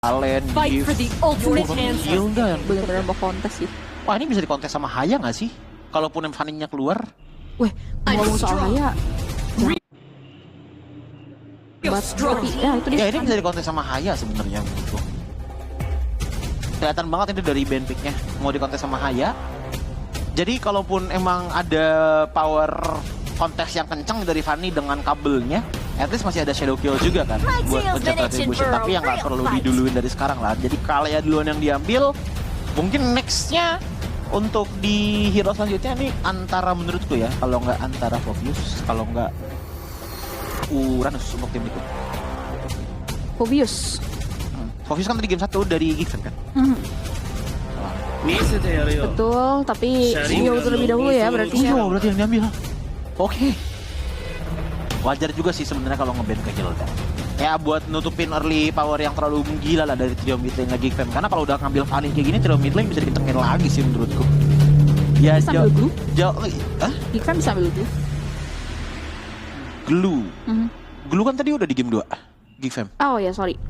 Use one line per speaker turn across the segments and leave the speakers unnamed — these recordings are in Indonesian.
Kalen,
Fight for the ultimate answer.
Hilda.
Bener-bener mau kontes sih.
Wah, ini bisa dikontes sama Haya nggak sih? Kalaupun Fanny-nya keluar.
Weh, ngomong soal Haya. Tapi ya itu dia.
Ya, ini bisa dikontes sama Haya sebenarnya gitu. Kelihatan banget ini dari band pick-nya mau dikontes sama Haya. Jadi kalaupun emang ada power kontes yang kencang dari Fanny dengan kabelnya, at least masih ada shadow kill juga kan buat pencet retribution, tapi yang nggak perlu diduluin dari sekarang lah. Jadi Kalea duluan yang diambil, mungkin nextnya untuk di hero selanjutnya ini antara menurutku ya, kalau nggak antara Phobius, kalau nggak Uranus untuk tim itu.
Phobius.
Phobius kan tadi game 1 dari Gixen kan?
Betul, tapi Shio terlebih dahulu ya berarti.
Shio berarti yang diambil. Oke. Wajar juga sih sebenarnya kalau nge-ban ke Hilda. Ya buat nutupin early power yang terlalu gila lah dari trio mid lane lagi Gixen. Karena kalau udah ngambil Fanny kayak gini, trio mid lane bisa dikentengin lagi sih menurutku. Ya
bisa ambil glue?
Hah?
Gixen bisa ambil glue?
Glue? Glue kan tadi udah di game 2. Gixen.
Oh ya, sorry.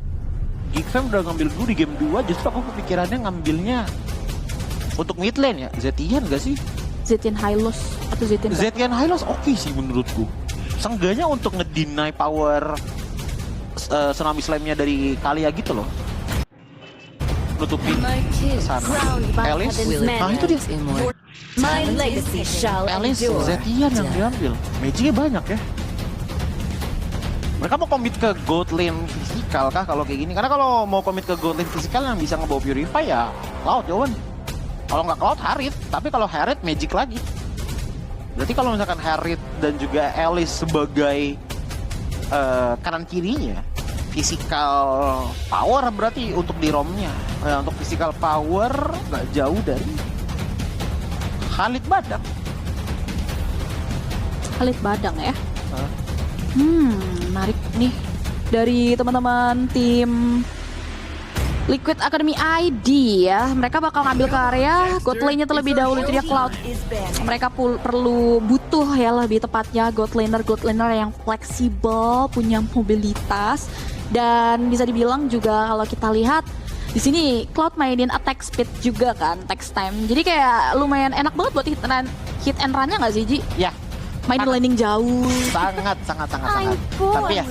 Gixen udah ngambil glue di game 2, justru aku kepikirannya ngambilnya untuk mid lane ya. Zetian gak sih?
Zetian Hylos atau Zetian
Zetian Hylos oke sih menurutku. Seenggaknya untuk ngedeny power tsunami slam-nya dari Kalea gitu loh. Nutupin sana. Alice, nah itu dia.
My legacy shall
Alice,
endure.
Zetian yang diambil. Magicnya banyak ya. Mereka mau commit ke gold lane fisikal kah kalau kayak gini? Karena kalau mau commit ke gold lane fisikal yang bisa ngebawa Purify ya Cloud jawaban. Kalau nggak Cloud, Harith. Tapi kalau Harith, Magic lagi. Berarti kalau misalkan Harith dan juga Alice sebagai kanan kirinya, physical power berarti untuk di ROM-nya. Untuk physical power nggak jauh dari Khalid Badang.
Khalid Badang ya. Menarik nih dari teman-teman tim Liquid Academy ID ya. Mereka bakal ngambil ke area god lane-nya terlebih dahulu, itu dia Cloud. Mereka butuh ya lebih tepatnya god laner yang fleksibel, punya mobilitas, dan bisa dibilang juga kalau kita lihat di sini Cloud mainin attack speed juga kan, text time. Jadi kayak lumayan enak banget buat hit and run-nya nggak sih, Ji?
Ya.
Main landing jauh.
Sangat. Tapi ya,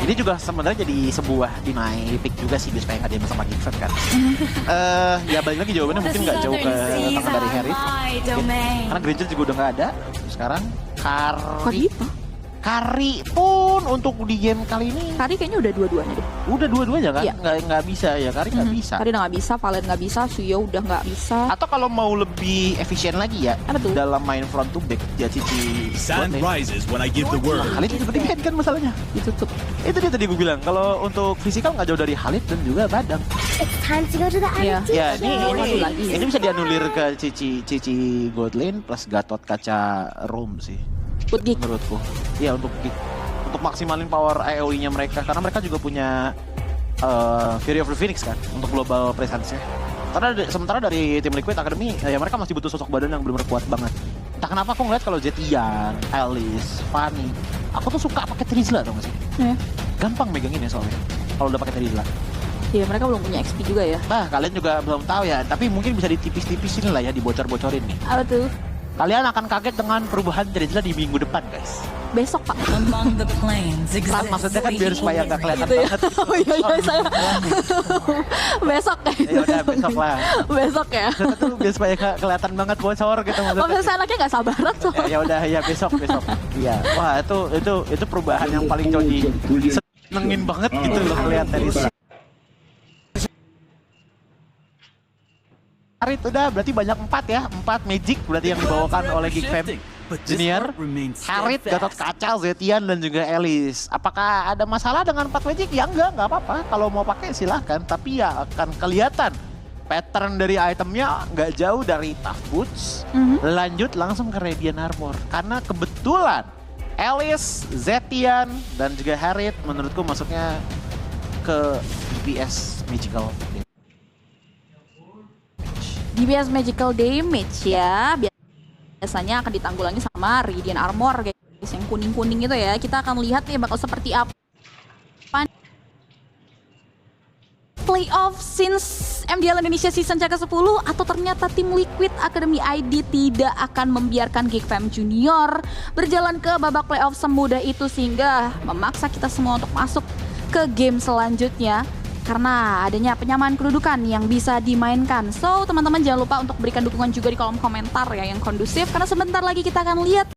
ini juga sebenarnya jadi sebuah deny pick juga sih supaya nggak diambil sama Gixen kan. Ya balik lagi jawabannya mungkin nggak jauh ke tangan dari Harith. Karena Granger juga udah nggak ada. Sekarang Kari pun untuk di game kali ini.
Kari kayaknya udah dua-duanya deh.
Udah dua-duanya kan?
Iya.
Nggak bisa ya, Kari nggak bisa.
Kari udah nggak bisa, Valen nggak bisa, Suyo udah nggak bisa.
Atau kalau mau lebih efisien lagi ya, dalam main front to back, dia cici
Sun rises when I give the word.
Khalid juga di-ban kan masalahnya.
Ditutup.
Itu dia tadi gue bilang, kalau untuk fisikal nggak jauh dari Khalid dan juga Badang.
It's time to go to the
Iya.
attitude
Ya, ini bisa dianulir ke Cici Gold Lane plus Gatot Kaca Room sih. Menurutku. Iya, untuk maksimalin power AoE-nya mereka, karena mereka juga punya Fury of the Phoenix kan untuk global presence-nya. Karena sementara dari tim Liquid Academy ya mereka masih butuh sosok badan yang benar-benar kuat banget. Entah kenapa aku ngeliat kalau Zetian, Alice, Fanny, aku tuh suka pakai Trizla tau gak sih? Gampang megangin ya soalnya kalau udah pakai Trizla.
Iya, mereka belum punya XP juga ya.
Nah, kalian juga belum tahu ya, tapi mungkin bisa ditipis-tipisin lah ya, dibocor-bocorin nih.
Apa tuh?
Kalian akan kaget dengan perubahan Trizla di minggu depan, guys.
Besok, Pak.
Among the plains
Kan maksudnya kan biar supaya nggak kelihatan
Gitu ya.
banget.
Oh iya, saya. Besok
Ya
kayaknya.
udah besok lah.
Besok ya.
Itu biar supaya nggak kelihatan banget bocor gitu
Oh,
maksudnya.
biasanya anaknya nggak sabaran tuh.
Ya udah ya besok. Iya. Wah, itu perubahan yang paling codi. Senengin banget gitu loh ngeliat Trizla. Harit udah berarti banyak 4 ya. 4 magic berarti yang dibawakan oleh Geekfam Junior. Harit, Gatot Kaca, Zetian dan juga Alice. Apakah ada masalah dengan 4 magic? Ya enggak apa-apa. Kalau mau pakai silahkan, tapi ya akan kelihatan pattern dari itemnya nggak jauh dari Tough Boots. Lanjut langsung ke Radiant Armor. Karena kebetulan Alice, Zetian dan juga Harit menurutku masuknya ke DPS Magical.
DPS Magical Damage ya. Biasanya akan ditanggulangi sama Radiant Armor guys. Yang kuning-kuning itu ya. Kita akan lihat nih bakal seperti apa playoff since MDL Indonesia season ke-10, atau ternyata tim Liquid Academy ID tidak akan membiarkan Geek Fam Junior berjalan ke babak playoff semudah itu sehingga memaksa kita semua untuk masuk ke game selanjutnya karena adanya penyamaan kedudukan yang bisa dimainkan. So teman-teman jangan lupa untuk berikan dukungan juga di kolom komentar ya yang kondusif karena sebentar lagi kita akan lihat